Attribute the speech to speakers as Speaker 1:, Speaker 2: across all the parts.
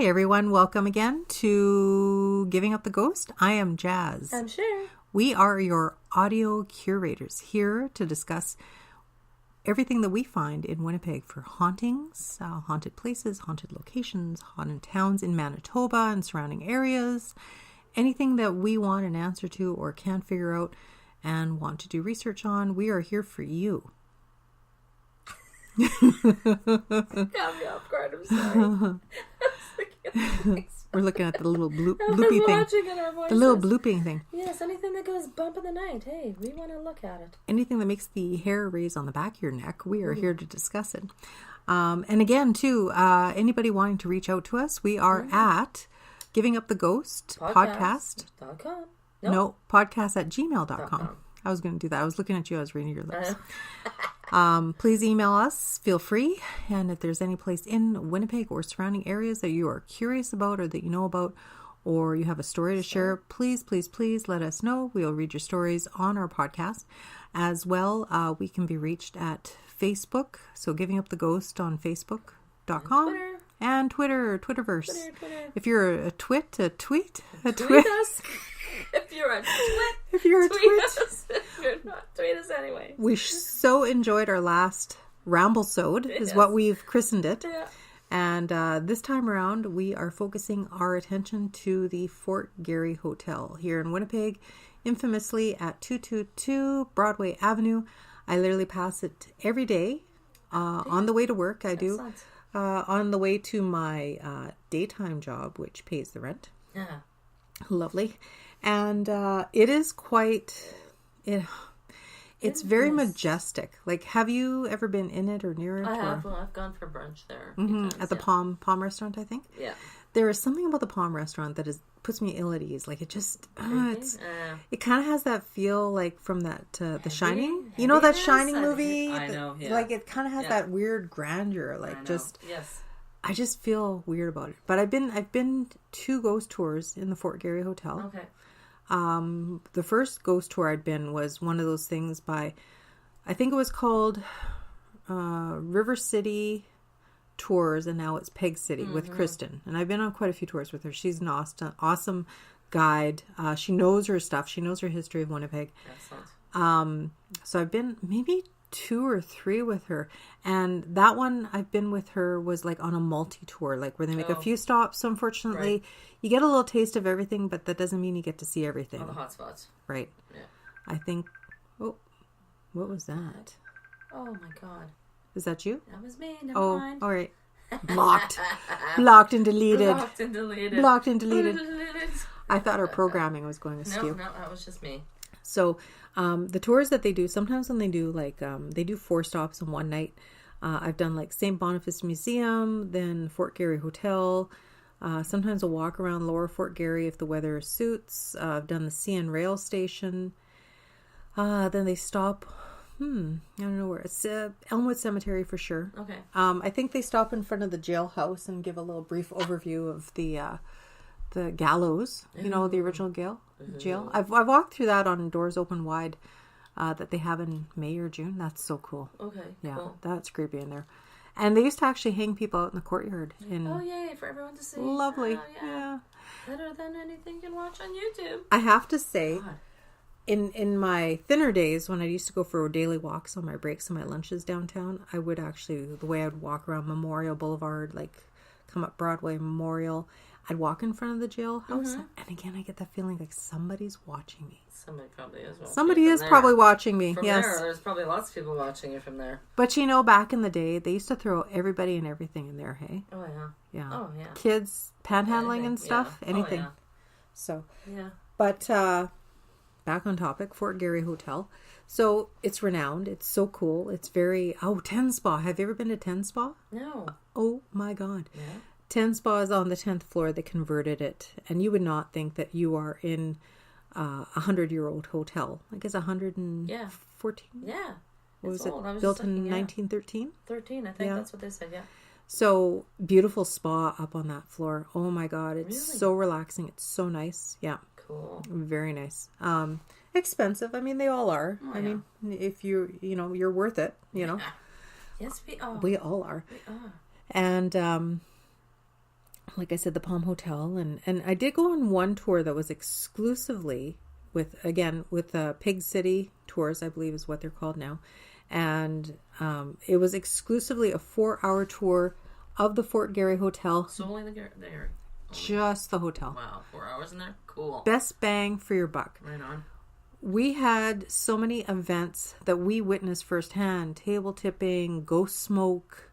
Speaker 1: everyone, welcome again to Giving Up the Ghost. I am Jas.
Speaker 2: I'm Sher.
Speaker 1: We are your audio curators here to discuss everything that we find in Winnipeg for hauntings, haunted places, haunted locations, haunted towns in Manitoba and surrounding areas, anything that we want an answer to or can't figure out and want to do research on. We are here for you.
Speaker 2: Got me off guard, I'm sorry.
Speaker 1: We're looking at the little bloopy thing. The little blooping thing.
Speaker 2: Yes, anything that goes bump in the night. Hey, we want to look at it.
Speaker 1: Anything that makes the hair raise on the back of your neck, we are here to discuss it. And again, too, anybody wanting to reach out to us, we are at Giving Up the Ghost podcast.com. No, podcast at gmail.com. I was going to do that. I was looking at you. I was reading your lips. Please email us. Feel free. And if there's any place in Winnipeg or surrounding areas that you are curious about or that you know about or you have a story to share, please let us know. We'll read your stories on our podcast. As well, we can be reached at Facebook. So Giving Up the Ghost on Facebook.com. And Twitterverse. Twitter. If you're a tweet us.
Speaker 2: If you're a twit,
Speaker 1: tweet
Speaker 2: us. If you're not, tweet us anyway.
Speaker 1: We so enjoyed our last Ramblesode, is what we've christened it.
Speaker 2: Yeah.
Speaker 1: And this time around, we are focusing our attention to the Fort Garry Hotel here in Winnipeg, infamously at 222 Broadway Avenue. I literally pass it every day on the way to work. I do. On the way to my daytime job, which pays the rent.
Speaker 2: Yeah.
Speaker 1: Lovely. And it is quite... It's very majestic. Like, have you ever been in it or near it?
Speaker 2: I have. Well, I've gone for brunch there.
Speaker 1: At the Palm restaurant, I think.
Speaker 2: Yeah.
Speaker 1: There is something about the Palm restaurant that puts me ill at ease. Like, it just... it kind of has that feel like from that The Shining. You know that Shining movie?
Speaker 2: I know, yeah.
Speaker 1: Like, it kind of has that weird grandeur. Like, just...
Speaker 2: Yes.
Speaker 1: I just feel weird about it. But I've been to ghost tours in the Fort Garry Hotel.
Speaker 2: Okay.
Speaker 1: The first ghost tour I'd been was one of those things by, I think it was called River City Tours, and now it's Peg City with Kristen. And I've been on quite a few tours with her. She's an awesome guide. She knows her stuff. She knows her history of Winnipeg.
Speaker 2: Excellent.
Speaker 1: So I've been maybe 2 or 3 with her, and that one I've been with her was like on a multi-tour, like where they make a few stops. So unfortunately, you get a little taste of everything, but that doesn't mean you get to see everything.
Speaker 2: All the hot spots.
Speaker 1: Right.
Speaker 2: Yeah.
Speaker 1: I think, what was that?
Speaker 2: Oh my God.
Speaker 1: Is that you?
Speaker 2: That was me. Never mind.
Speaker 1: All right. Blocked and deleted. Blocked and deleted. I thought our programming was going askew.
Speaker 2: No, that was just me.
Speaker 1: So, the tours that they do, sometimes when they do like, they do 4 stops in one night. I've done like St. Boniface Museum, then Fort Garry Hotel. Sometimes a walk around Lower Fort Garry if the weather suits. I've done the CN Rail Station. Then they stop, I don't know where. It's Elmwood Cemetery for sure.
Speaker 2: Okay.
Speaker 1: I think they stop in front of the jailhouse and give a little brief overview of the gallows, you know, the original jail. I've walked through that on Doors Open Wide that they have in May or June. That's so cool.
Speaker 2: Okay,
Speaker 1: yeah,
Speaker 2: cool. That's
Speaker 1: creepy in there. And they used to actually hang people out in the courtyard.
Speaker 2: Oh, yay, for everyone to see.
Speaker 1: Lovely.
Speaker 2: Oh, yeah. Better than anything you can watch on YouTube.
Speaker 1: I have to say, in my thinner days, when I used to go for daily walks on my breaks and my lunches downtown, I would actually, the way I'd walk around Memorial Boulevard, like come up Broadway Memorial, I'd walk in front of the jailhouse, and again, I get that feeling like somebody's watching me.
Speaker 2: Somebody probably is watching.
Speaker 1: Somebody is probably watching me.
Speaker 2: From
Speaker 1: yes,
Speaker 2: there's probably lots of people watching you from there.
Speaker 1: But you know, back in the day, they used to throw everybody and everything in there. Hey.
Speaker 2: Oh yeah.
Speaker 1: Yeah.
Speaker 2: Oh yeah.
Speaker 1: Kids panhandling and stuff.
Speaker 2: Yeah.
Speaker 1: Anything.
Speaker 2: Oh, yeah.
Speaker 1: So.
Speaker 2: Yeah.
Speaker 1: But back on topic, Fort Garry Hotel. So it's renowned. It's so cool. It's very 10 Spa. Have you ever been to 10 Spa?
Speaker 2: No.
Speaker 1: Oh my God.
Speaker 2: Yeah.
Speaker 1: 10 Spa is on the 10th floor. They converted it, and you would not think that you are in a 100-year-old hotel. I guess 114.
Speaker 2: Yeah.
Speaker 1: What was
Speaker 2: old.
Speaker 1: it? Built in 1913.
Speaker 2: 13, I think that's what they said. Yeah.
Speaker 1: So beautiful spa up on that floor. Oh my God, it's
Speaker 2: Really?
Speaker 1: so relaxing. It's so nice. Yeah.
Speaker 2: Cool.
Speaker 1: Very nice. Expensive. I mean, they all are.
Speaker 2: Oh,
Speaker 1: I mean, if you're worth it.
Speaker 2: Yes, we are.
Speaker 1: We all are.
Speaker 2: We are.
Speaker 1: And like I said, the Palm Hotel. And I did go on one tour that was exclusively with Pig City Tours, I believe is what they're called now. And it was exclusively a 4-hour tour of the Fort Garry Hotel.
Speaker 3: So only there.
Speaker 1: Just the hotel.
Speaker 3: Wow, 4 hours in there? Cool.
Speaker 1: Best bang for your buck.
Speaker 3: Right on.
Speaker 1: We had so many events that we witnessed firsthand. Table tipping, ghost smoke,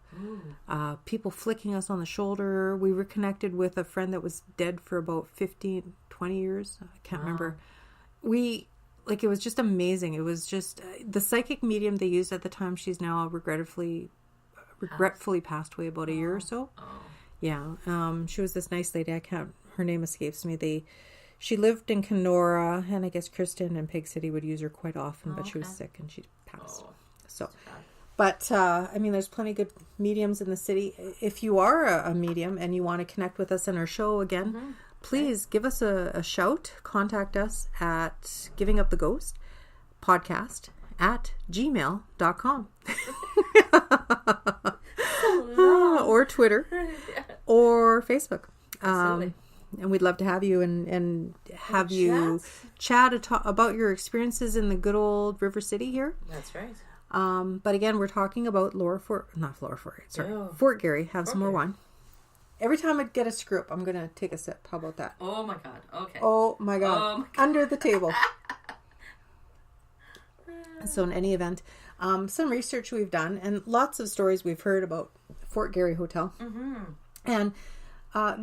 Speaker 1: people flicking us on the shoulder. We were connected with a friend that was dead for about 15, 20 years. I can't remember. It was just amazing. It was just the psychic medium they used at the time. She's now regretfully passed away about a year or so.
Speaker 3: Oh.
Speaker 1: Yeah. She was this nice lady. Her name escapes me. She lived in Kenora, and I guess Kristen and Pig City would use her quite often, but she was sick and she passed. But there's plenty of good mediums in the city. If you are a medium and you want to connect with us in our show again, please give us a shout. Contact us at Giving Up the Ghost podcast at gmail.com. Or Twitter or Facebook. And we'd love to have you and have you chat about your experiences in the good old River City here.
Speaker 3: That's right.
Speaker 1: But again, we're talking about Fort Garry. Have some more wine. Every time I get a screw up, I'm going to take a sip. How about that?
Speaker 3: Oh my God. Okay.
Speaker 1: Oh my God. Under the table. So in any event, some research we've done and lots of stories we've heard about Fort Garry Hotel. Mm-hmm. And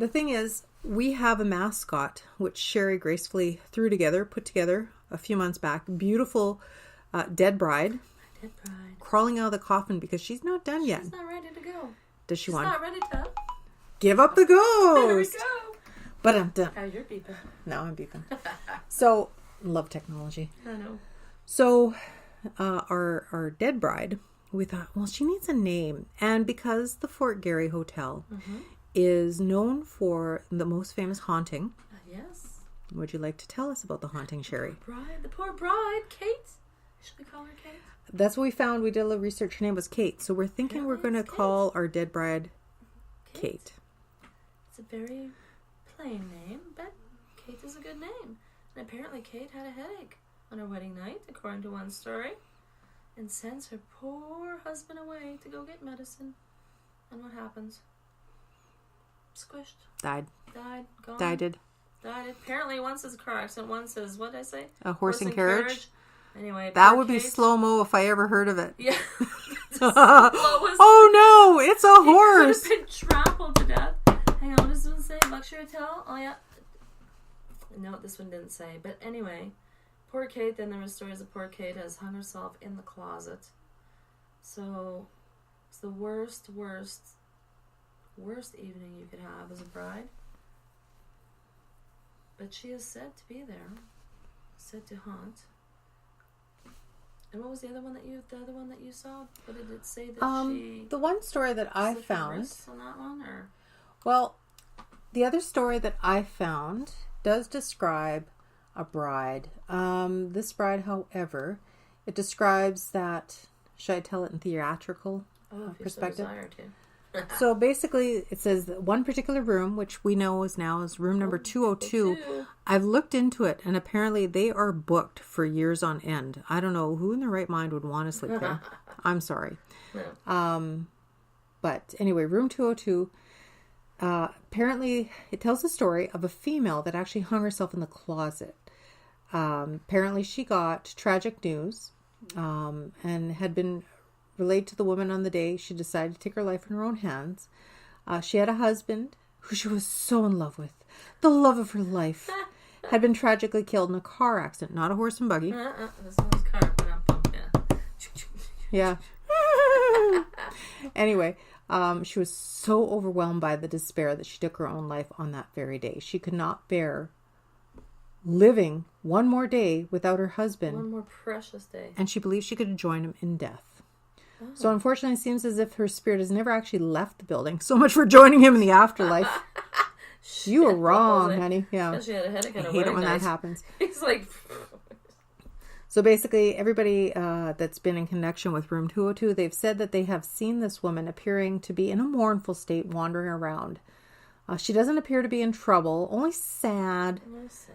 Speaker 1: the thing is, we have a mascot, which Sherry gracefully put together a few months back. Beautiful dead bride.
Speaker 2: Dead bride.
Speaker 1: Crawling out of the coffin because she's not done yet.
Speaker 2: She's not ready to go.
Speaker 1: Does she
Speaker 2: She's
Speaker 1: want?
Speaker 2: not ready to.
Speaker 1: Give up the ghost.
Speaker 2: There we go.
Speaker 1: But I'm done.
Speaker 2: Oh, you're beeping.
Speaker 1: No, I'm beeping. So, love technology.
Speaker 2: I know.
Speaker 1: So, our dead bride, we thought, well, she needs a name. And because the Fort Garry Hotel is known for the most famous haunting.
Speaker 2: Yes.
Speaker 1: Would you like to tell us about the haunting, Sherry?
Speaker 2: The poor bride, Kate. Should we call her Kate?
Speaker 1: That's what we found. We did a little research. Her name was Kate. So we're thinking we're going to call our dead bride Kate.
Speaker 2: It's a very plain name, but Kate is a good name. And apparently Kate had a headache on her wedding night, according to one story, and sends her poor husband away to go get medicine. And what happens? Squished.
Speaker 1: Died.
Speaker 2: Gone.
Speaker 1: Died.
Speaker 2: Apparently once is a car accident, once is, what did I say?
Speaker 1: A horse and carriage.
Speaker 2: Anyway,
Speaker 1: that would be slow-mo if I ever heard of it.
Speaker 2: Yeah.
Speaker 1: Oh no, it's a horse.
Speaker 2: He could have been trampled to death. Hang on, what does this one say? Luxury Hotel? Oh yeah. No, this one didn't say. But anyway, poor Kate, then there were stories of poor Kate has hung herself in the closet. So, it's the worst evening you could have as a bride. But she is said to be there. Said to haunt. And what was the other one that you saw? What did it say that she...
Speaker 1: The one story that I found...
Speaker 2: on that one, or?
Speaker 1: Well, the other story that I found does describe a bride. This bride, however, it describes that... Should I tell it in theatrical perspective?
Speaker 2: So desire to.
Speaker 1: So basically, it says that one particular room, which we know is room number 202. I've looked into it, and apparently they are booked for years on end. I don't know who in their right mind would want to sleep there. I'm sorry.
Speaker 2: No.
Speaker 1: But anyway, room 202. Apparently, it tells the story of a female that actually hung herself in the closet. Apparently, she got tragic news and had been relayed to the woman on the day she decided to take her life in her own hands. She had a husband who she was so in love with. The love of her life had been tragically killed in a car accident, not a horse and buggy.
Speaker 2: This one's car, but I'm pumped,
Speaker 1: yeah. Anyway, she was so overwhelmed by the despair that she took her own life on that very day. She could not bear living one more day without her husband.
Speaker 2: One more precious day.
Speaker 1: And she believed she could join him in death. So unfortunately, it seems as if her spirit has never actually left the building. So much for joining him in the afterlife. You were wrong, honey. Yeah.
Speaker 2: She had a headache.
Speaker 1: I hate it when that happens.
Speaker 2: He's like...
Speaker 1: So basically, everybody that's been in connection with room 202, they've said that they have seen this woman appearing to be in a mournful state, wandering around. She doesn't appear to be in trouble, only sad,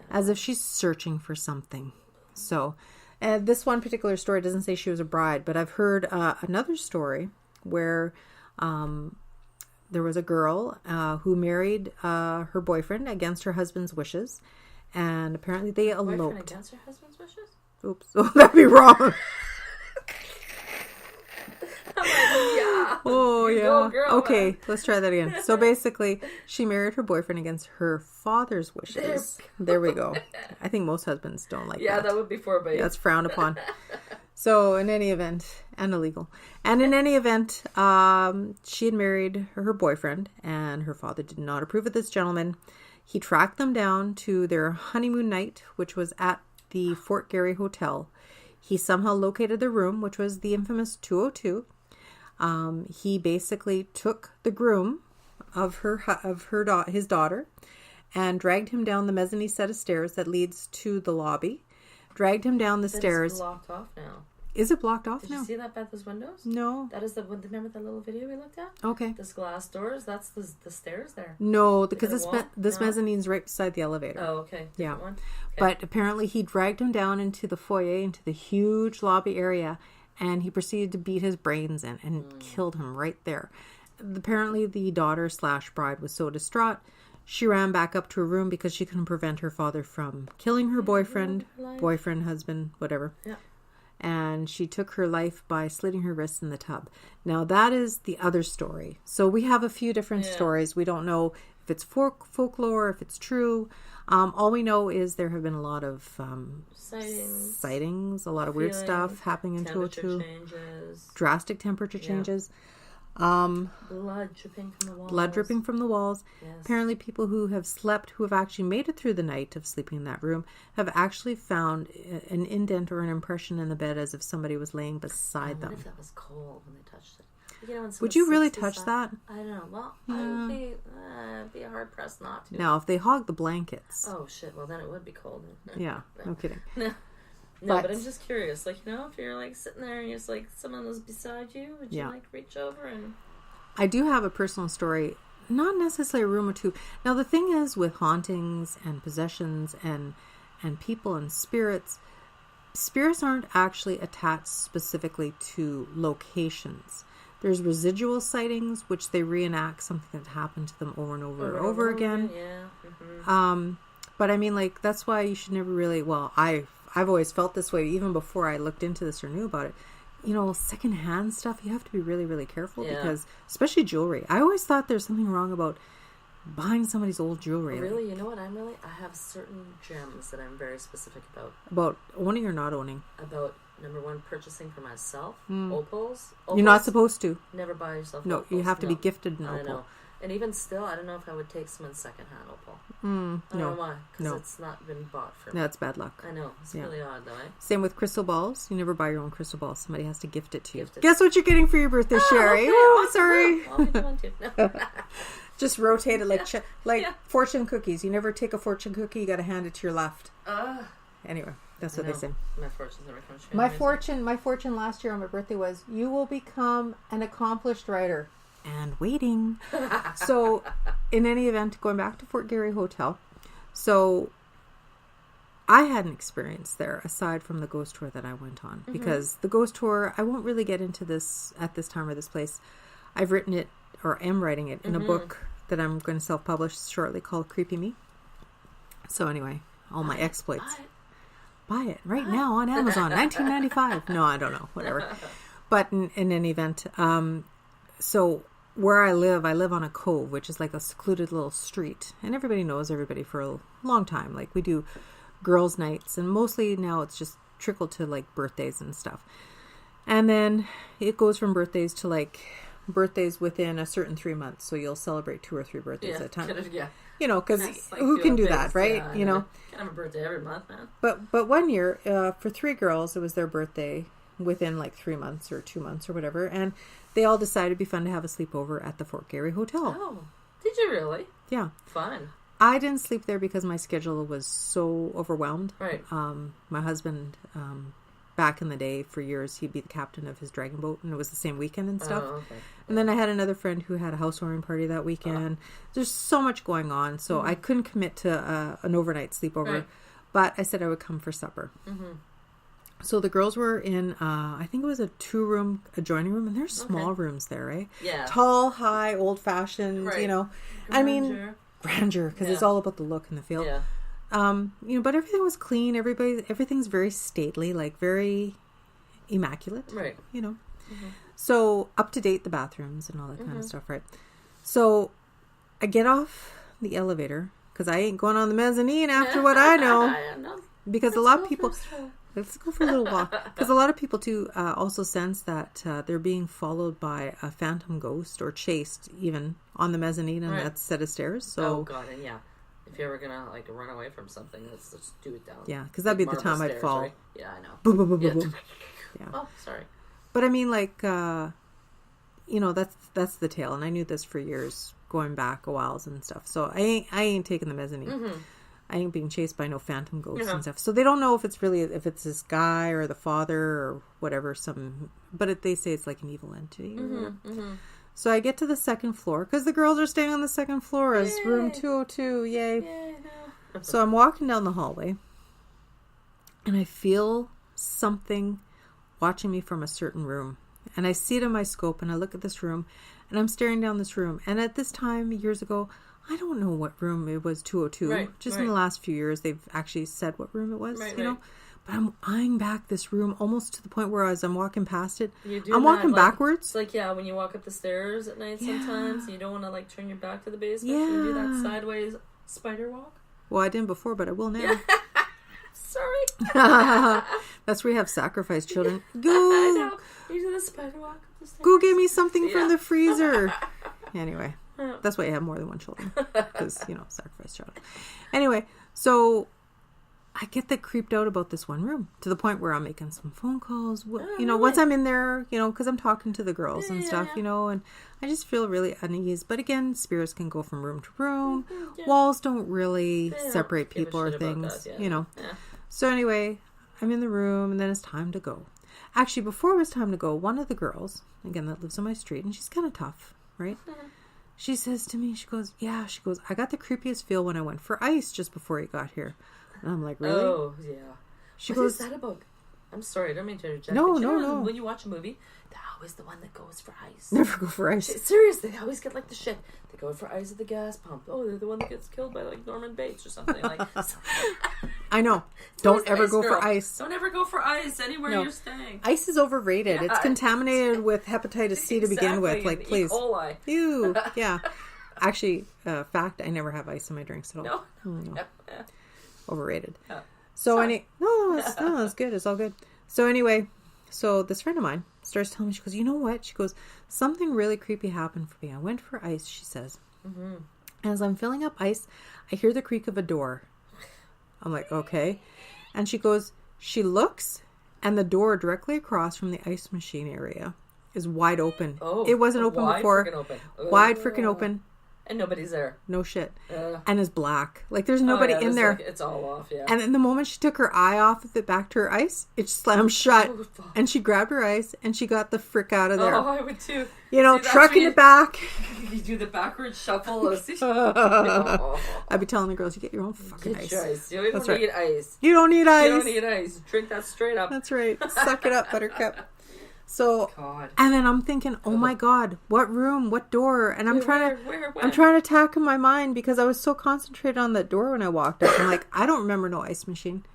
Speaker 1: as if she's searching for something. So, this one particular story doesn't say she was a bride, but I've heard another story where there was a girl who married her boyfriend against her husband's wishes, and apparently they eloped.
Speaker 2: Boyfriend against her husband's wishes?
Speaker 1: Oops, oh, that'd be wrong.
Speaker 2: I'm like, yeah.
Speaker 1: Oh,
Speaker 2: You
Speaker 1: yeah.
Speaker 2: go, girl,
Speaker 1: Okay,
Speaker 2: man.
Speaker 1: let's try that again. So basically, she married her boyfriend against her father's wishes. There we go. I think most husbands don't like
Speaker 2: Yeah,
Speaker 1: that.
Speaker 2: that would be forbidden.
Speaker 1: That's frowned upon. So in any event, and illegal. And in any event, she had married her boyfriend, and her father did not approve of this gentleman. He tracked them down to their honeymoon night, which was at the Fort Garry Hotel. He somehow located the room, which was the infamous 202. He basically took the groom of his daughter and dragged him down the mezzanine set of stairs that leads to the lobby. Dragged him down the stairs.
Speaker 2: It's blocked off now.
Speaker 1: Is it blocked off
Speaker 2: Did
Speaker 1: now?
Speaker 2: you see that by those windows?
Speaker 1: No.
Speaker 2: That is remember that little video we looked at?
Speaker 1: Okay.
Speaker 2: This glass doors, that's the stairs there.
Speaker 1: No, because
Speaker 2: Is it a wall?
Speaker 1: this
Speaker 2: No.
Speaker 1: mezzanine's right beside the elevator.
Speaker 2: Oh, okay.
Speaker 1: Yeah.
Speaker 2: Different one? Okay.
Speaker 1: But apparently he dragged him down into the foyer, into the huge lobby area, and he proceeded to beat his brains in and killed him right there. Apparently the daughter/bride was so distraught, she ran back up to her room because she couldn't prevent her father from killing her boyfriend, husband, whatever.
Speaker 2: Yeah.
Speaker 1: And she took her life by slitting her wrists in the tub. Now that is the other story. So we have a few different stories. We don't know if it's folklore, if it's true. All we know is there have been a lot of sightings, a lot of weird stuff happening in 202.
Speaker 2: Changes.
Speaker 1: Drastic temperature changes.
Speaker 2: Blood dripping from the walls. Yes.
Speaker 1: Apparently people who have actually made it through the night of sleeping in that room have actually found an indent or an impression in the bed as if somebody was laying beside them.
Speaker 2: What if that was cold when they touched it? You know,
Speaker 1: Would you really touch that?
Speaker 2: I don't know. Well, I would be hard pressed not to.
Speaker 1: Now, if they hog the blankets.
Speaker 2: Oh, shit. Well, then it would be cold.
Speaker 1: Yeah, no kidding.
Speaker 2: No, but I'm just curious. Like, if you're like sitting there and you're just like someone was beside you, would you like reach over and...
Speaker 1: I do have a personal story, not necessarily a room or two. Now, the thing is with hauntings and possessions and people and spirits aren't actually attached specifically to locations. There's residual sightings, which they reenact something that happened to them over and over again.
Speaker 2: Yeah. Mm-hmm.
Speaker 1: But I mean, like, that's why you should never really, well, I've always felt this way, even before I looked into this or knew about it. Secondhand stuff, you have to be really, really careful because, especially jewelry. I always thought there's something wrong about buying somebody's old jewelry.
Speaker 2: Really? You know what? I have certain gems that I'm very specific about.
Speaker 1: About owning or not owning?
Speaker 2: About, number one, purchasing for myself. Opals.
Speaker 1: You're not supposed to.
Speaker 2: Never buy yourself
Speaker 1: No,
Speaker 2: opals.
Speaker 1: you have to be gifted an opal.
Speaker 2: I know. And even still, I don't know if I would take someone's secondhand opal. I don't
Speaker 1: no.
Speaker 2: know why. Because it's not been bought for me.
Speaker 1: That's bad luck.
Speaker 2: I know. It's really odd, though, eh?
Speaker 1: Same with crystal balls. You never buy your own crystal balls. Somebody has to gift it to you.
Speaker 2: Gift it.
Speaker 1: Guess what you're getting for your birthday, Sherry?
Speaker 2: Okay.
Speaker 1: Oh, sorry.
Speaker 2: Well, I'll be one too. No.
Speaker 1: Just rotate it like fortune cookies. You never take a fortune cookie. You got to hand it to your left. Anyway, that's what they say.
Speaker 2: My fortune's never come true.
Speaker 1: My fortune last year on my birthday was, you will become an accomplished writer. And waiting. So, in any event, going back to Fort Garry Hotel. So, I had an experience there aside from the ghost tour that I went on. Because the ghost tour, I won't really get into this at this time or this place. I've written it, or am writing it, in a book that I'm going to self-publish shortly called Creepy Me. So anyway, all my exploits. Buy it right now on Amazon, $19.95. No, I don't know, whatever. But in any event, so where I live on a cove, which is like a secluded little street. And everybody knows everybody for a long time. Like, we do girls' nights, and mostly now it's just trickled to like birthdays and stuff. And then it goes from birthdays to like birthdays within a certain 3 months. So you'll celebrate 2 or 3 birthdays at a time.
Speaker 2: Yeah.
Speaker 1: Because who can do that, right?
Speaker 2: Yeah, Can't have a birthday every month, man.
Speaker 1: But one year, for 3 girls, it was their birthday within like 3 months or 2 months or whatever. And they all decided it'd be fun to have a sleepover at the Fort Garry Hotel.
Speaker 2: Oh, did you really?
Speaker 1: Yeah.
Speaker 2: Fun.
Speaker 1: I didn't sleep there because my schedule was so overwhelmed.
Speaker 2: Right.
Speaker 1: My husband back in the day, for years, he'd be the captain of his dragon boat, and it was the same weekend and stuff.
Speaker 3: Oh, okay.
Speaker 1: And then I had another friend who had a housewarming party that weekend. There's so much going on, so I couldn't commit to an overnight sleepover.
Speaker 3: Right.
Speaker 1: But I said I would come for supper.
Speaker 3: Mm-hmm.
Speaker 1: So the girls were in, I think it was a 2-room adjoining room, and there's small rooms there, right?
Speaker 3: Yeah.
Speaker 1: Tall, high, old-fashioned,
Speaker 3: Right.
Speaker 1: you know.
Speaker 2: Grandeur.
Speaker 1: I mean, grandeur, because it's all about the look and the feel.
Speaker 3: Yeah.
Speaker 1: You know, but everything was clean. Everything's very stately, like very immaculate.
Speaker 3: Right.
Speaker 1: You know. Mm-hmm. So up to date, the bathrooms and all that kind of stuff, right? So I get off the elevator because I ain't going on the mezzanine after what I know. Because a lot of people, let's go for a little walk. Because a lot of people too also sense that they're being followed by a phantom ghost or chased even on the mezzanine and that set of stairs. So
Speaker 3: oh god, and if you're ever gonna like run away from something, let's just do it down.
Speaker 1: Yeah, because that'd be the time I'd fall.
Speaker 3: Right? Yeah, I know.
Speaker 1: Boom, boom, boom, boom, boom.
Speaker 3: Yeah. Oh, sorry.
Speaker 1: But I mean, like, you know, that's the tale, and I knew this for years, going back a while and stuff. So I ain't taking the mezzanine. Mm-hmm. I ain't being chased by no phantom ghosts and stuff. So they don't know if it's this guy or the father or whatever. But they say it's like an evil entity. Mm-hmm, mm-hmm. So I get to the second floor because the girls are staying on the second floor as room 202. Yay! No. So I'm walking down the hallway, and I feel something watching me from a certain room. And I see it in my scope, and I look at this room, and I'm staring down this room. And at this time, years ago, I don't know what room it was, 202. In the last few years, they've actually said what room it was, you know. But I'm eyeing back this room almost to the point where as I'm walking past it, I'm walking backwards.
Speaker 2: It's like, when you walk up the stairs at night sometimes, you don't want to like turn your back to the basement. You do that sideways spider walk.
Speaker 1: Well, I didn't before, but I will now.
Speaker 2: Sorry.
Speaker 1: That's where you have sacrificed children. Go.
Speaker 2: I know. You do the spider walk up the stairs.
Speaker 1: Go get me something from the freezer. Anyway, that's why you have more than one children. Because, you know, sacrificed child. Anyway, so I get that creeped out about this one room to the point where I'm making some phone calls. Once I'm in there, you know, because I'm talking to the girls and stuff, you know, and I just feel really uneasy. But again, spirits can go from room to room. Walls don't really separate people or things, you know. Yeah. So anyway, I'm in the room, and then it's time to go. Actually, before it was time to go, one of the girls, again, that lives on my street, and she's kind of tough, right? She says to me, she goes, I got the creepiest feel when I went for ice just before you got here. And I'm like, really?
Speaker 3: Oh, yeah.
Speaker 2: What is that about? I'm sorry, I don't mean to interject.
Speaker 1: No.
Speaker 2: When you watch a movie, they're always the one that goes for ice.
Speaker 1: Never go for ice.
Speaker 2: Seriously, they always get like the shit. They go for ice at the gas pump. Oh, they're the one that gets killed by like Norman Bates or something. Like,
Speaker 1: I know. Don't ever go for ice.
Speaker 2: Don't ever go for ice anywhere you're staying.
Speaker 1: Ice is overrated. It's contaminated with hepatitis C to begin with. Like, please.
Speaker 2: E. coli.
Speaker 1: Ew. Yeah. Actually, fact, I never have ice in my drinks at all. No. Overrated.
Speaker 2: Oh.
Speaker 1: So it's good. It's all good. So anyway, this friend of mine starts telling me, she goes, you know what? She goes, something really creepy happened for me. I went for ice, she says. Mm-hmm. As I'm filling up ice, I hear the creak of a door. I'm like, okay. And she goes, she looks, and the door directly across from the ice machine area is wide open. Oh, it wasn't open before. Wide freaking open.
Speaker 2: And nobody's there.
Speaker 1: No shit. And is black. Like, there's nobody in there.
Speaker 2: Like, it's all off,
Speaker 1: And then the moment she took her eye off of it back to her ice, it slammed shut. And she grabbed her ice, and she got the frick out of there.
Speaker 2: Oh, I would too.
Speaker 1: You know, trucking it back.
Speaker 2: You do the backwards shuffle.
Speaker 1: I'd be telling the girls, you get your own fucking ice.
Speaker 2: You don't need ice.
Speaker 1: You don't need ice.
Speaker 2: You don't need ice. Drink that straight up.
Speaker 1: That's right. Suck it up, buttercup. So, and then I'm thinking, oh my God, what room, what door? And I'm trying to tack in my mind because I was so concentrated on that door when I walked up. I'm like, I don't remember no ice machine.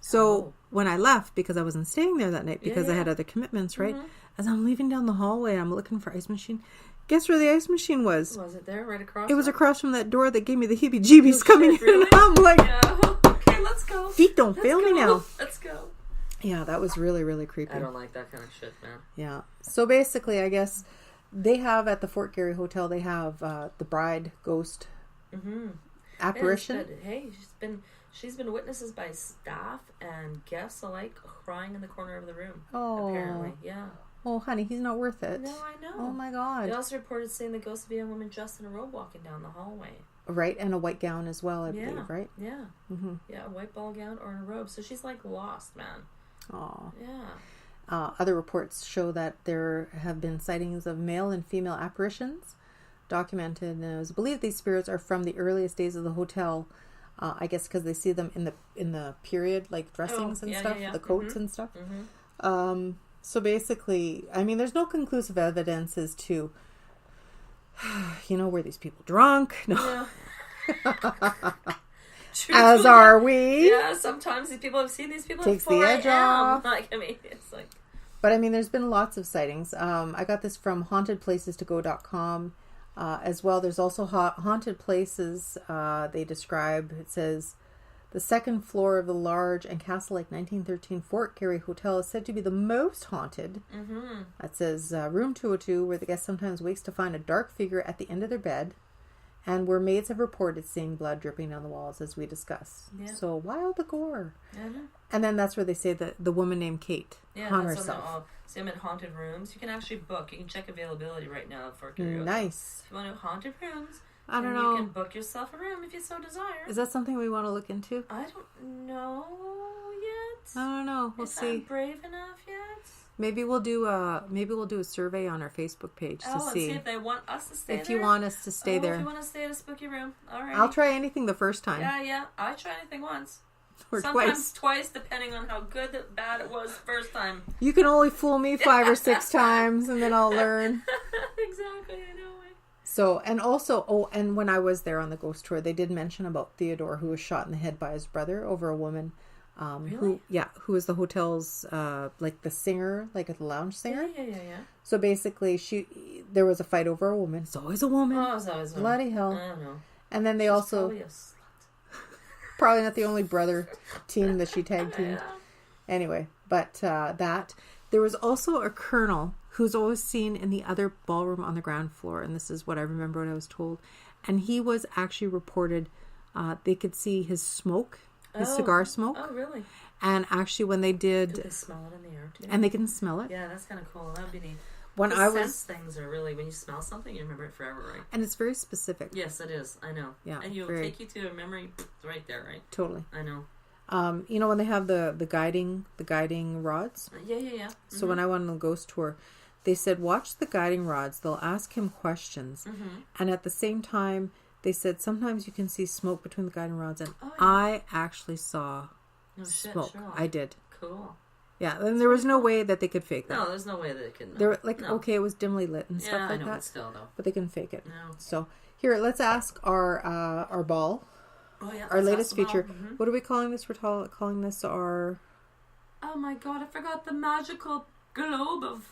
Speaker 1: So when I left, because I wasn't staying there that night because I had other commitments, right? Mm-hmm. As I'm leaving down the hallway, I'm looking for ice machine. Guess where the ice machine was?
Speaker 2: Was it there, right across?
Speaker 1: It was across from that door that gave me the heebie-jeebies coming in. I'm like,
Speaker 2: okay, let's go.
Speaker 1: Feet don't fail me now.
Speaker 2: Let's go.
Speaker 1: Yeah, that was really, really creepy.
Speaker 3: I don't like that kind of shit, man.
Speaker 1: Yeah. So basically, I guess they have at the Fort Garry Hotel, they have the bride ghost apparition.
Speaker 2: Hey, she's been witnesses by staff and guests alike crying in the corner of the room. Oh. Apparently, yeah.
Speaker 1: Oh, honey, he's not worth it.
Speaker 2: No, I know.
Speaker 1: Oh, my God.
Speaker 2: They also reported seeing the ghost of a young woman dressed in a robe walking down the hallway.
Speaker 1: Right, and a white gown as well, I believe, right?
Speaker 2: Yeah. Mm-hmm. Yeah, a white ball gown or in a robe. So she's like lost, man.
Speaker 1: Aw.
Speaker 2: Yeah.
Speaker 1: Other reports show that there have been sightings of male and female apparitions documented, and it was believed these spirits are from the earliest days of the hotel. I guess because they see them in the period, like dressings and stuff, the coats and stuff.
Speaker 2: Mm-hmm.
Speaker 1: So basically, I mean, there's no conclusive evidence as to, were these people drunk? No.
Speaker 2: Yeah.
Speaker 1: As are we.
Speaker 2: Yeah, sometimes these people have seen these people
Speaker 1: Takes
Speaker 2: at 4
Speaker 1: the edge off.
Speaker 2: Like, I mean, it's like...
Speaker 1: But I mean, there's been lots of sightings. I got this from hauntedplacestogo.com. As well, there's also haunted places they describe. It says, the second floor of the large and castle-like 1913 Fort Garry Hotel is said to be the most haunted.
Speaker 2: Mm-hmm.
Speaker 1: It says, room 202, where the guest sometimes wakes to find a dark figure at the end of their bed, and where maids have reported seeing blood dripping down the walls, as we discussed.
Speaker 2: Yeah.
Speaker 1: So, wild the gore.
Speaker 2: I know.
Speaker 1: And then that's where they say that the woman named Kate hung herself.
Speaker 2: See, I'm in haunted rooms. You can actually book. You can check availability right now for Curators.
Speaker 1: Nice.
Speaker 2: If you want to haunted rooms,
Speaker 1: I don't know.
Speaker 2: You can book yourself a room if you so desire.
Speaker 1: Is that something we want to look into?
Speaker 2: I don't know yet.
Speaker 1: I don't know. We'll see.
Speaker 2: I'm brave enough yet?
Speaker 1: Maybe we'll do a survey on our Facebook page to see
Speaker 2: if they want us to stay there.
Speaker 1: If you want us to stay there.
Speaker 2: If you want to stay at a spooky room. All right.
Speaker 1: I'll try anything the first time.
Speaker 2: Yeah. I try anything once.
Speaker 1: Or
Speaker 2: sometimes twice, depending on how good or bad it was first time.
Speaker 1: You can only fool me 5 or 6 times, and then I'll learn.
Speaker 2: Exactly, I know.
Speaker 1: So, and also, and when I was there on the ghost tour, they did mention about Theodore, who was shot in the head by his brother over a woman.
Speaker 2: Really?
Speaker 1: Who was the hotel's, like the singer, like a lounge singer.
Speaker 2: Yeah.
Speaker 1: So basically, there was a fight over a woman. It's always a woman.
Speaker 2: Oh, it's always a woman.
Speaker 1: Bloody hell.
Speaker 2: I don't know.
Speaker 1: And then they also... Probably not the only brother team that she tag teamed.
Speaker 2: Yeah.
Speaker 1: Anyway, but there was also a colonel who's always seen in the other ballroom on the ground floor, and this is what I remember what I was told. And he was actually reported, they could see his smoke, his cigar smoke.
Speaker 2: Oh, really?
Speaker 1: And actually when they did...
Speaker 2: Could they smell it in the air too?
Speaker 1: And they can smell it.
Speaker 2: Yeah, that's kind of cool. That would be neat.
Speaker 1: When I was...
Speaker 2: sense things are really, when you smell something, you remember it forever, right?
Speaker 1: And it's very specific.
Speaker 2: Yes, it is. I know.
Speaker 1: Yeah.
Speaker 2: And it'll take you to a memory right there, right?
Speaker 1: Totally.
Speaker 2: I know.
Speaker 1: When they have the guiding rods?
Speaker 2: Yeah. Mm-hmm.
Speaker 1: So when I went on the ghost tour, they said, watch the guiding rods. They'll ask him questions.
Speaker 2: Mm-hmm.
Speaker 1: And at the same time, they said, sometimes you can see smoke between the guiding rods. And I actually saw smoke.
Speaker 2: Sure.
Speaker 1: I did.
Speaker 2: Cool.
Speaker 1: Yeah, and there was no way that they could fake that.
Speaker 2: No, there's no way that it can.
Speaker 1: They were like, okay, it was dimly lit and stuff like that.
Speaker 2: But still, though.
Speaker 1: But they can fake it.
Speaker 2: No.
Speaker 1: So here, let's ask our ball.
Speaker 2: Oh yeah.
Speaker 1: Our latest feature.
Speaker 2: Mm-hmm.
Speaker 1: What are we calling this? We're calling this our...
Speaker 2: Oh my god, I forgot the magical globe of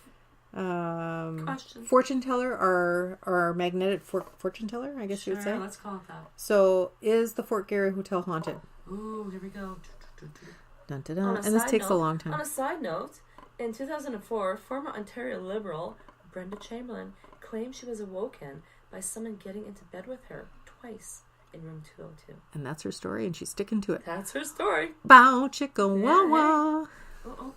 Speaker 2: questions.
Speaker 1: Fortune teller, our magnetic fortune teller, I guess you would say.
Speaker 2: Let's call it that.
Speaker 1: So, is the Fort Garry Hotel haunted?
Speaker 2: Ooh, here we go.
Speaker 1: Dun, dun, dun. And this takes a long time.
Speaker 2: On a side note, in 2004, former Ontario Liberal Brenda Chamberlain claimed she was awoken by someone getting into bed with her twice in room 202.
Speaker 1: And that's her story, and she's sticking to it.
Speaker 2: That's her story.
Speaker 1: Bow, chicka, wah, wah.
Speaker 2: Oh.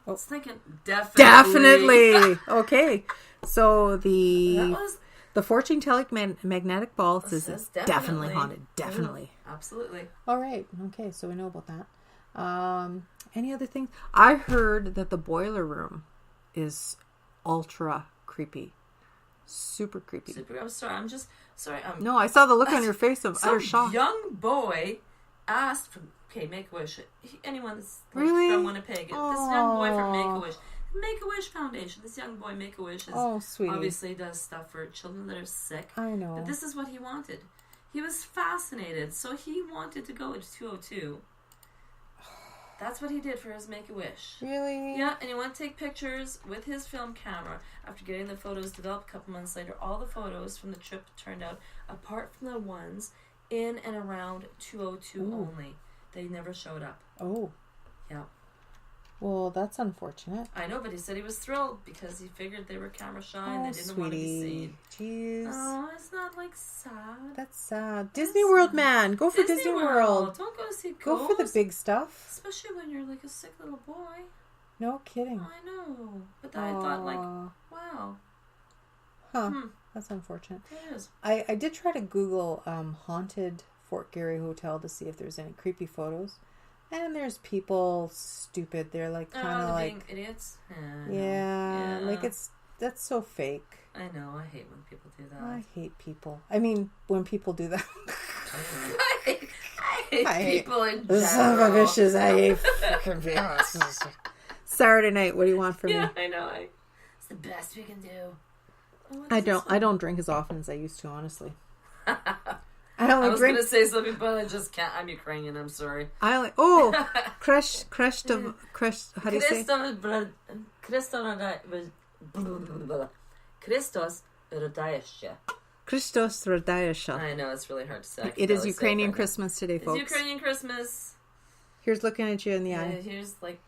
Speaker 2: It's thinking definitely.
Speaker 1: Okay. So the fortune telling magnetic ball says it's definitely haunted. Definitely.
Speaker 2: Ooh, absolutely.
Speaker 1: All right. Okay. So we know about that. Any other things? I heard that the boiler room is ultra creepy. Super creepy.
Speaker 2: I'm sorry. I'm just sorry.
Speaker 1: No, I saw the look on your face of utter shock.
Speaker 2: Young boy asked for Make-A-Wish. Anyone that's
Speaker 1: really?
Speaker 2: from Winnipeg.
Speaker 1: Aww.
Speaker 2: This young boy from Make-A-Wish. Make-A-Wish Foundation. This young boy, Make-A-Wish, obviously does stuff for children that are sick.
Speaker 1: I know.
Speaker 2: But this is what he wanted. He was fascinated, so he wanted to go into 202. That's what he did for his Make-A-Wish.
Speaker 1: Really?
Speaker 2: Yeah, and he went to take pictures with his film camera. After getting the photos developed a couple months later, all the photos from the trip turned out, apart from the ones in and around 202 only. They never showed up.
Speaker 1: Oh.
Speaker 2: Yeah.
Speaker 1: Well, that's unfortunate.
Speaker 2: I know, but he said he was thrilled because he figured they were camera shy and they didn't want to be seen.
Speaker 1: Jeez.
Speaker 2: Oh, it's not like sad.
Speaker 1: That's sad. Disney World, man. Go for Disney World.
Speaker 2: Don't go see ghosts.
Speaker 1: Go for the big stuff.
Speaker 2: Especially when you're like a sick little boy.
Speaker 1: No kidding.
Speaker 2: I know. But I thought like, wow.
Speaker 1: Huh. That's unfortunate.
Speaker 2: It is.
Speaker 1: I did try to Google haunted Fort Garry Hotel to see if there's any creepy photos. And there's people stupid. They're like kind of like
Speaker 2: being idiots.
Speaker 1: Yeah, like that's so fake.
Speaker 2: I know. I hate when people do that.
Speaker 1: I hate people. I mean, when people do that.
Speaker 2: I hate people in general.
Speaker 1: Son of a bitches. I hate fucking people. Saturday night. What do you want from me?
Speaker 2: Yeah, I know. It's the best we can do.
Speaker 1: I don't drink as often as I used to. Honestly.
Speaker 2: I was going to say something, but I just can't. I'm Ukrainian. I'm sorry.
Speaker 1: How do you say? Christos Rodayasha.
Speaker 2: I know, it's really hard to say.
Speaker 1: It is Ukrainian Christmas today, folks.
Speaker 2: It's Ukrainian Christmas.
Speaker 1: Here's looking at you in the eye.
Speaker 2: Here's like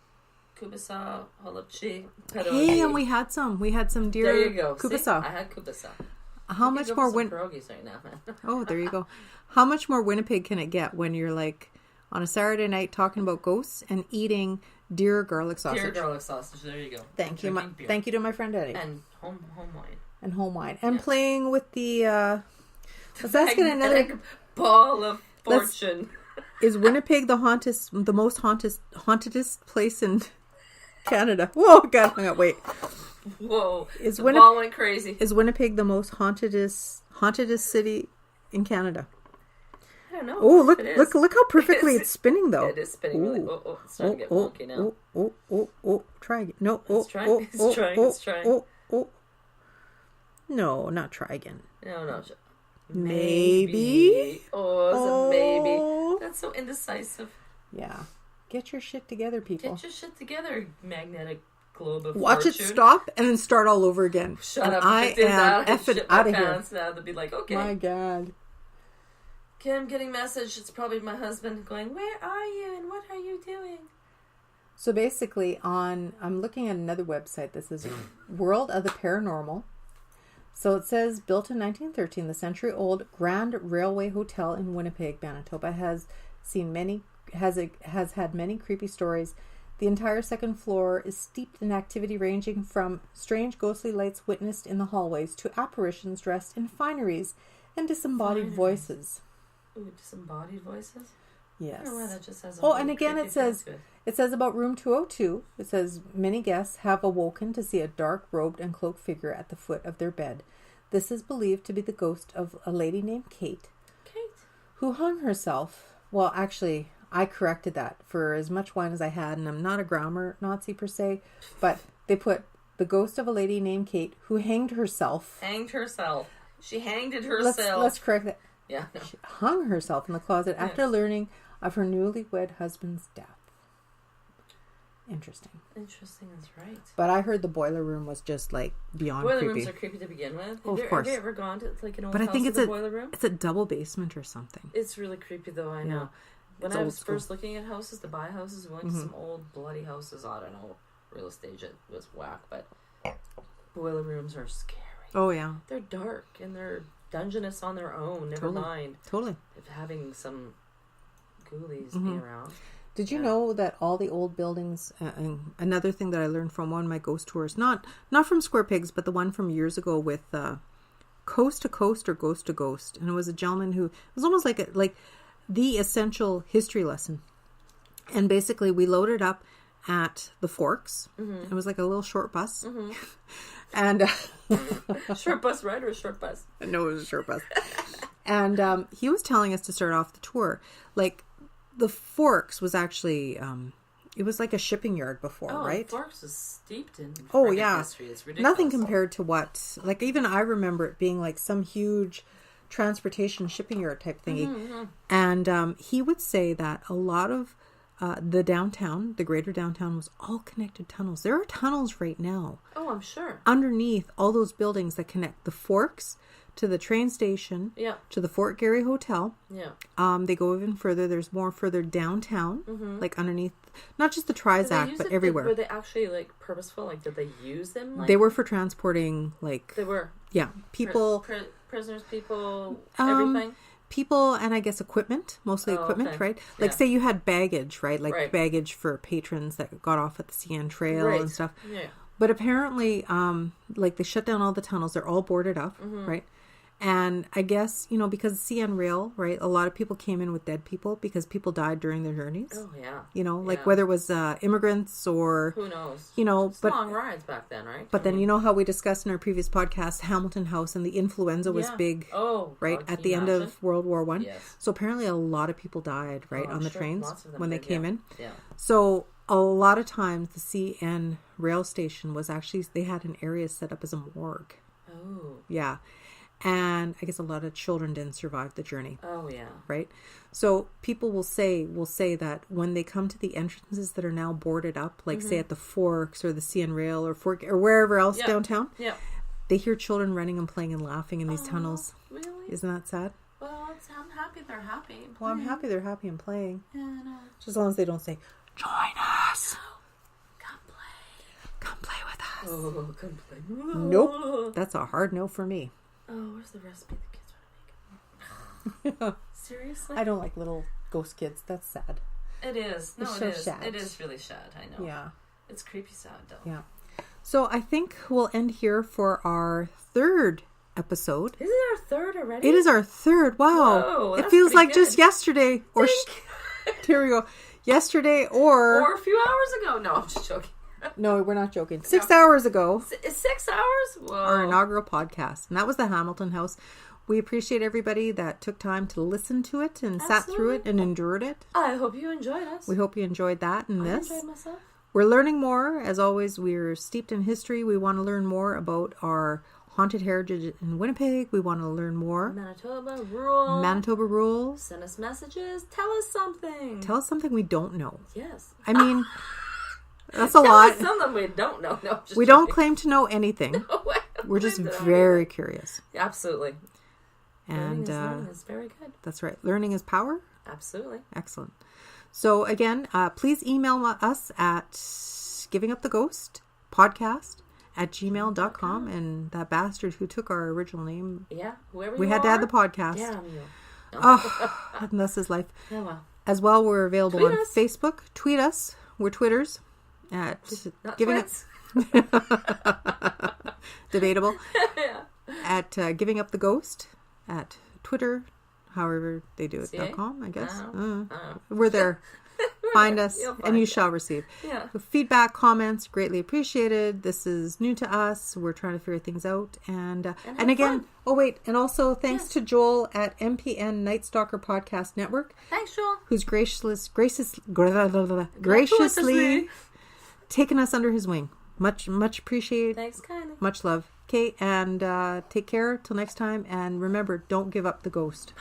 Speaker 2: kubasa, holubchi,
Speaker 1: Hey, and we had some deer.
Speaker 2: There you go.
Speaker 1: Kubasa.
Speaker 2: See? I had kubasa.
Speaker 1: How much more
Speaker 2: pierogies right now, man.
Speaker 1: Oh, there you go. How much more Winnipeg can it get when you're like on a Saturday night talking about ghosts and eating deer garlic sausage?
Speaker 2: Deer garlic sausage. There you go.
Speaker 1: Thank you. Thank you to my friend Eddie.
Speaker 2: And home wine.
Speaker 1: And home wine. And playing with the let's ask it another
Speaker 2: ball of fortune.
Speaker 1: Is Winnipeg the most hauntedest place in Canada? Whoa, God, hang on, wait.
Speaker 2: Whoa! The ball went crazy.
Speaker 1: Is Winnipeg the most hauntedest city in Canada?
Speaker 2: I don't know.
Speaker 1: Oh, look how perfectly it's spinning, though.
Speaker 2: It is spinning really. It's starting to get wonky now.
Speaker 1: Oh! Try again. No.
Speaker 2: It's trying.
Speaker 1: No, not try again.
Speaker 2: No.
Speaker 1: Maybe.
Speaker 2: Oh, it's a maybe. That's so indecisive.
Speaker 1: Yeah. Get your shit together, people.
Speaker 2: Get your shit together, magnetic globe of
Speaker 1: Watch
Speaker 2: fortune.
Speaker 1: it stop and then start all over again.
Speaker 2: Shut up.
Speaker 1: I am effing out of here.
Speaker 2: Now they'll be like, okay.
Speaker 1: My God.
Speaker 2: Okay, I'm getting message. It's probably my husband going, where are you and what are you doing?
Speaker 1: So basically I'm looking at another website. This is World of the Paranormal. So it says, built in 1913, the century-old Grand Railway Hotel in Winnipeg, Manitoba has had many creepy stories. The entire second floor is steeped in activity ranging from strange ghostly lights witnessed in the hallways to apparitions dressed in fineries and disembodied voices.
Speaker 2: Ooh, disembodied voices?
Speaker 1: Yes.
Speaker 2: I don't know why that just has
Speaker 1: and again it says about room 202, it says many guests have awoken to see a dark robed and cloaked figure at the foot of their bed. This is believed to be the ghost of a lady named Kate. Who hung herself. Well, actually, I corrected that for as much wine as I had, and I'm not a grammar Nazi per se, but they put the ghost of a lady named Kate who hanged herself.
Speaker 2: She hanged it herself.
Speaker 1: Let's correct that.
Speaker 2: Yeah. No.
Speaker 1: She hung herself in the closet after learning of her newlywed husband's death. Interesting is right. But I heard the boiler room was just like beyond creepy.
Speaker 2: Boiler rooms are creepy to begin with.
Speaker 1: Of course.
Speaker 2: Have you ever gone to like an old
Speaker 1: house with
Speaker 2: a boiler room?
Speaker 1: It's a double basement or something.
Speaker 2: It's really creepy though, I know. When I was first looking at houses, to buy houses, we went to some old bloody houses. I don't know, real estate it was whack, but boiler rooms are scary.
Speaker 1: Oh yeah.
Speaker 2: They're dark and they're dungeonous on their own, never mind.
Speaker 1: Totally.
Speaker 2: If having some ghoulies be around.
Speaker 1: Did you know that all the old buildings, and another thing that I learned from one of my ghost tours, not from Square Pigs, but the one from years ago with Coast to Coast or Ghost to Ghost. And it was a gentleman who, it was almost like the essential history lesson. And basically we loaded up at the Forks. It was like a little short bus. And
Speaker 2: short bus ride or a short bus?
Speaker 1: No, it was a short bus. And he was telling us to start off the tour, like, the Forks was actually, it was like a shipping yard before, right?
Speaker 2: Forks is steeped in history. It's ridiculous.
Speaker 1: Nothing compared to what, like even I remember it being like some huge transportation shipping yard type thingy. And he would say that a lot of the downtown, the greater downtown, was all connected tunnels. There are tunnels right now.
Speaker 2: Oh, I'm sure.
Speaker 1: Underneath all those buildings that connect the Forks to the train station, to the Fort Garry Hotel. They go even further. There's more further downtown, like underneath, not just the Trizac, but everywhere.
Speaker 2: Were they actually like purposeful? Like, did they use them?
Speaker 1: They were for transporting, like...
Speaker 2: They were?
Speaker 1: Yeah. People...
Speaker 2: prisoners, people, everything?
Speaker 1: People and I guess equipment, mostly equipment, right? Like say you had baggage, right? Like baggage for patrons that got off at the CN Trail and stuff. Yeah. But apparently, like they shut down all the tunnels. They're all boarded up, right? And I guess, because CN Rail, right, a lot of people came in with dead people because people died during their journeys.
Speaker 3: Oh, yeah.
Speaker 1: Whether it was immigrants or...
Speaker 3: Who knows?
Speaker 1: It's
Speaker 3: long rides back then, right?
Speaker 1: But then, how we discussed in our previous podcast, Hamilton House and the influenza was big, right, at the end of World War I.
Speaker 3: Yes.
Speaker 1: So apparently a lot of people died, right, on the trains when they came in.
Speaker 3: Yeah.
Speaker 1: So a lot of times the CN Rail station was actually, they had an area set up as a morgue.
Speaker 3: Oh.
Speaker 1: Yeah. And I guess a lot of children didn't survive the journey.
Speaker 3: Oh, yeah.
Speaker 1: Right? So people will say that when they come to the entrances that are now boarded up, like say at the Forks or the CN Rail or Fort or wherever else downtown, they hear children running and playing and laughing in these tunnels.
Speaker 2: Really?
Speaker 1: Isn't that sad?
Speaker 2: Well, I'm happy they're happy.
Speaker 1: Well, I'm happy they're happy and playing.
Speaker 2: Yeah, I know.
Speaker 1: Just as long as they don't say, join us.
Speaker 2: Come play.
Speaker 1: Come play with us.
Speaker 3: Oh, come play.
Speaker 1: Nope. That's a hard no for me.
Speaker 2: Oh, where's the recipe the kids want to make? Seriously?
Speaker 1: I don't like little ghost kids. That's sad.
Speaker 2: It is. No,
Speaker 1: It's
Speaker 2: it
Speaker 1: so
Speaker 2: is.
Speaker 1: sad.
Speaker 2: It is really sad. I know.
Speaker 1: Yeah.
Speaker 2: It's creepy sad, though.
Speaker 1: Yeah. So I think we'll end here for our third episode.
Speaker 2: Is it our third already?
Speaker 1: It is our third. Wow.
Speaker 2: Whoa,
Speaker 1: it
Speaker 2: that's
Speaker 1: feels
Speaker 2: pretty
Speaker 1: like just
Speaker 2: good.
Speaker 1: yesterday. Or here we go. Yesterday
Speaker 2: or a few hours ago. No, I'm just joking.
Speaker 1: No, we're not joking. 6 hours ago.
Speaker 2: 6 hours? Whoa.
Speaker 1: Our inaugural podcast. And that was the Hamilton House. We appreciate everybody that took time to listen to it and sat through it and endured it.
Speaker 2: I hope you enjoyed us.
Speaker 1: We hope you enjoyed that and this.
Speaker 2: I enjoyed myself.
Speaker 1: We're learning more. As always, we're steeped in history. We want to learn more about our haunted heritage in Winnipeg. We want to learn more.
Speaker 2: Manitoba rules. Send us messages. Tell us something.
Speaker 1: Tell us something we don't know.
Speaker 2: Yes.
Speaker 1: I mean, that's a
Speaker 2: Tell
Speaker 1: lot.
Speaker 2: us something we don't know. No,
Speaker 1: We don't claim to know anything. We're just
Speaker 2: claim to know
Speaker 1: very curious.
Speaker 2: Absolutely.
Speaker 1: And
Speaker 2: learning is very good.
Speaker 1: That's right. Learning is power.
Speaker 2: Absolutely.
Speaker 1: Excellent. So again, please email us at givinguptheghostpodcast@gmail.com. And that bastard who took our original name.
Speaker 2: Yeah. Whoever
Speaker 1: we
Speaker 2: you
Speaker 1: had to add the podcast.
Speaker 2: Damn you.
Speaker 1: Oh, and that's his life.
Speaker 2: Yeah, well.
Speaker 1: As well, we're available
Speaker 2: Tweet
Speaker 1: on
Speaker 2: us.
Speaker 1: Facebook. Tweet us. We're Twitters at
Speaker 2: Not
Speaker 1: giving
Speaker 2: twits.
Speaker 1: debatable
Speaker 2: Yeah.
Speaker 1: at giving up the ghost at Twitter, however they do it
Speaker 2: CA?
Speaker 1: .com, I guess.
Speaker 2: I don't know.
Speaker 1: We're there. Find us
Speaker 2: You'll
Speaker 1: and
Speaker 2: find
Speaker 1: you
Speaker 2: it.
Speaker 1: shall receive.
Speaker 2: Yeah.
Speaker 1: Feedback, comments, greatly appreciated. This is new to us. We're trying to figure things out. And
Speaker 2: have
Speaker 1: again,
Speaker 2: fun.
Speaker 1: oh wait, and also thanks to Joel at MPN Night Stalker Podcast Network,
Speaker 2: Thanks, Joel.
Speaker 1: who's graciously taken us under his wing. Much appreciated.
Speaker 2: Thanks kindly.
Speaker 1: Much love. Okay, and take care till next time. And remember, don't give up the ghost.